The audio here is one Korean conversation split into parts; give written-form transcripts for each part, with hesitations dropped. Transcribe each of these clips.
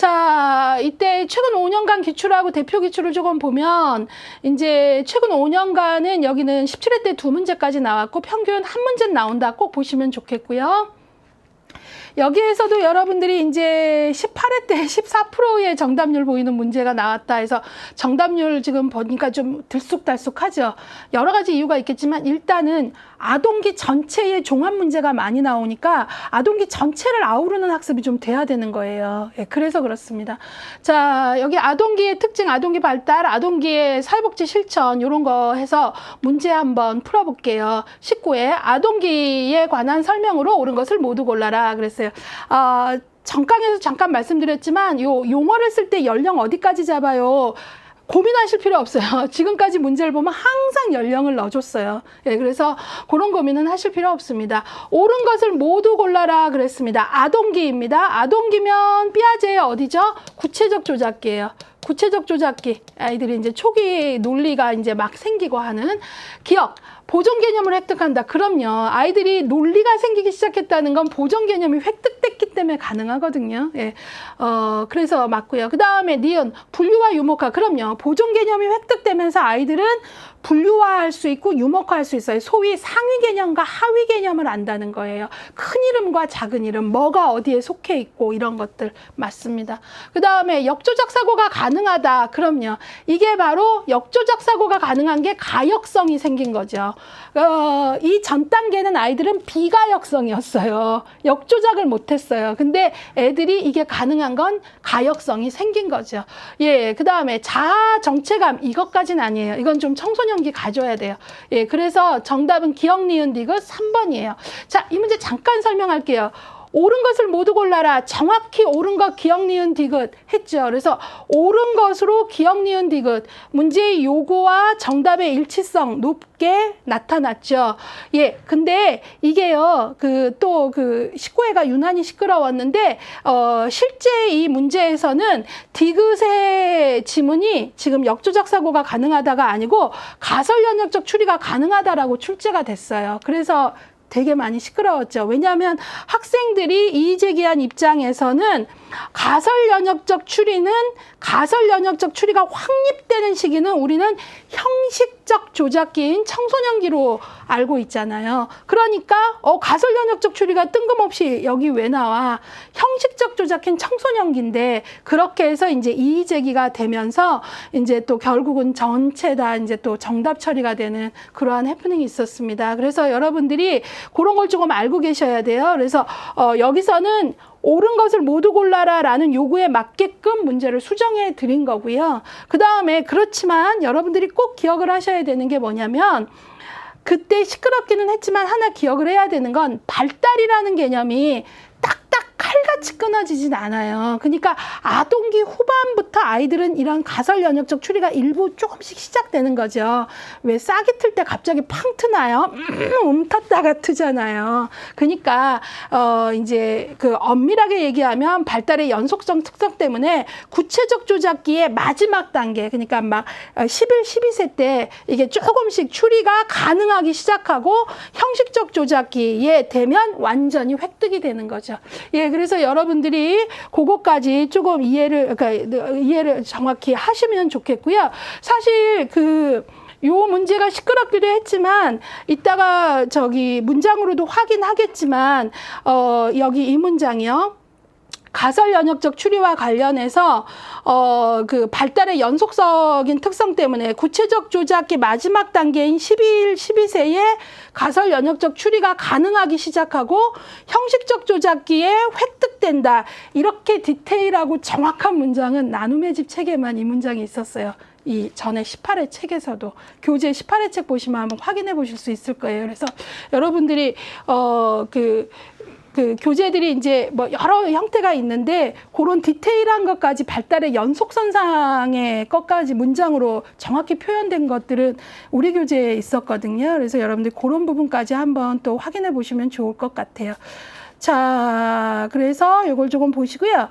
자, 이때 최근 5년간 기출하고 대표 기출을 조금 보면 이제 최근 5년간은 여기는 17회 때 2문제까지 나왔고 평균 1문제 나온다. 꼭 보시면 좋겠고요. 여기에서도 여러분들이 이제 18회 때 14%의 정답률 보이는 문제가 나왔다 해서 정답률 지금 보니까 좀 들쑥달쑥하죠. 여러 가지 이유가 있겠지만 일단은 아동기 전체의 종합 문제가 많이 나오니까 아동기 전체를 아우르는 학습이 좀 돼야 되는 거예요. 예, 그래서 그렇습니다. 자, 여기 아동기의 특징, 아동기 발달, 아동기의 사회복지 실천 이런 거 해서 문제 한번 풀어볼게요. 19회 아동기에 관한 설명으로 옳은 것을 모두 골라라 그랬어요. 전강에서 잠깐 말씀드렸지만 요 용어를 쓸 때 연령 어디까지 잡아요? 고민하실 필요 없어요. 지금까지 문제를 보면 항상 연령을 넣어줬어요. 예, 그래서 그런 고민은 하실 필요 없습니다. 옳은 것을 모두 골라라 그랬습니다. 아동기입니다. 아동기면 삐아제의 어디죠? 구체적 조작기예요. 구체적 조작기. 아이들이 이제 초기 논리가 이제 막 생기고 하는 기억. 보존 개념을 획득한다. 그럼요. 아이들이 논리가 생기기 시작했다는 건 보존 개념이 획득됐기 때문에 가능하거든요. 예. 그래서 맞고요. 그 다음에 니은, 분류와 유목화. 그럼요. 보존 개념이 획득되면서 아이들은 분류화할 수 있고 유목화할 수 있어요. 소위 상위 개념과 하위 개념을 안다는 거예요. 큰 이름과 작은 이름, 뭐가 어디에 속해 있고 이런 것들 맞습니다. 그 다음에 역조작 사고가 가능하다. 그럼요. 이게 바로 역조작 사고가 가능한 게 가역성이 생긴 거죠. 이 전 단계는 아이들은 비가역성이었어요. 역조작을 못했어요. 근데 애들이 이게 가능한 건 가역성이 생긴 거죠. 예, 그 다음에 자아 정체감 이것까지는 아니에요. 이건 좀 청소년기 가져야 돼요. 예, 그래서 정답은 기억, 니은, 디귿 3번이에요. 자, 이 문제 잠깐 설명할게요. 옳은 것을 모두 골라라. 정확히 옳은 것 기억, 니은, 디귿 했죠. 그래서 옳은 것으로 기억, 니은, 디귿 문제의 요구와 정답의 일치성 높게 나타났죠. 예, 근데 이게요, 또 19회가 유난히 시끄러웠는데, 실제 이 문제에서는 디귿의 지문이 지금 역조작 사고가 가능하다가 아니고 가설 연역적 추리가 가능하다라고 출제가 됐어요. 그래서 되게 많이 시끄러웠죠. 왜냐하면 학생들이 이의제기한 입장에서는 가설 연역적 추리가 확립되는 시기는 우리는 형식적 조작기인 청소년기로 알고 있잖아요. 그러니까 가설 연역적 추리가 뜬금없이 여기 왜 나와? 형식적 조작기인 청소년기인데 그렇게 해서 이제 이의제기가 되면서 이제 또 결국은 전체 다 이제 또 정답 처리가 되는 그러한 해프닝이 있었습니다. 그래서 여러분들이 그런 걸 조금 알고 계셔야 돼요. 그래서 여기서는 옳은 것을 모두 골라라 라는 요구에 맞게끔 문제를 수정해 드린 거고요. 그 다음에 그렇지만 여러분들이 꼭 기억을 하셔야 되는 게 뭐냐면 그때 시끄럽기는 했지만 하나 기억을 해야 되는 건 발달이라는 개념이 딱딱 칼같이 끊어지진 않아요. 그러니까 아동기 후반부터 아이들은 이런 가설 연역적 추리가 일부 조금씩 시작되는 거죠. 왜 싹이 틀 때 갑자기 팡 트나요? 탔다가 트잖아요. 그러니까 이제 엄밀하게 얘기하면 발달의 연속성 특성 때문에 구체적 조작기의 마지막 단계, 그러니까 막 11, 12세 때 이게 조금씩 추리가 가능하기 시작하고 형식적 조작기에 되면 완전히 획득이 되는 거죠. 예, 그래서 여러분들이 그것까지 조금 이해를 정확히 하시면 좋겠고요. 사실 요 문제가 시끄럽기도 했지만 이따가 문장으로도 확인하겠지만 여기 이 문장이요. 가설 연역적 추리와 관련해서 발달의 연속적인 특성 때문에 구체적 조작기 마지막 단계인 11, 12세에 가설 연역적 추리가 가능하기 시작하고 형식적 조작기에 획득된다. 이렇게 디테일하고 정확한 문장은 나눔의 집 책에만 이 문장이 있었어요. 이 전에 18회 책에서도 교재 18회 책 보시면 한번 확인해 보실 수 있을 거예요. 그래서 여러분들이 교재들이 이제 뭐 여러 형태가 있는데 그런 디테일한 것까지 발달의 연속선상의 것까지 문장으로 정확히 표현된 것들은 우리 교재에 있었거든요. 그래서 여러분들 그런 부분까지 한번 또 확인해 보시면 좋을 것 같아요. 자, 그래서 이걸 조금 보시고요.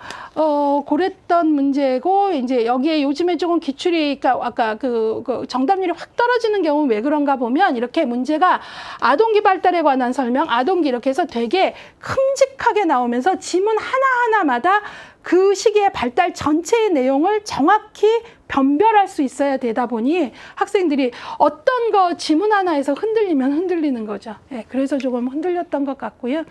고랬던 문제고, 이제 여기에 요즘에 조금 기출이, 그러니까 아까 그 정답률이 확 떨어지는 경우는 왜 그런가 보면, 이렇게 문제가 아동기 발달에 관한 설명, 아동기 이렇게 해서 되게 큼직하게 나오면서 지문 하나하나마다 그 시기의 발달 전체의 내용을 정확히 변별할 수 있어야 되다 보니 학생들이 어떤 거 지문 하나에서 흔들리면 흔들리는 거죠. 예, 그래서 조금 흔들렸던 것 같고요.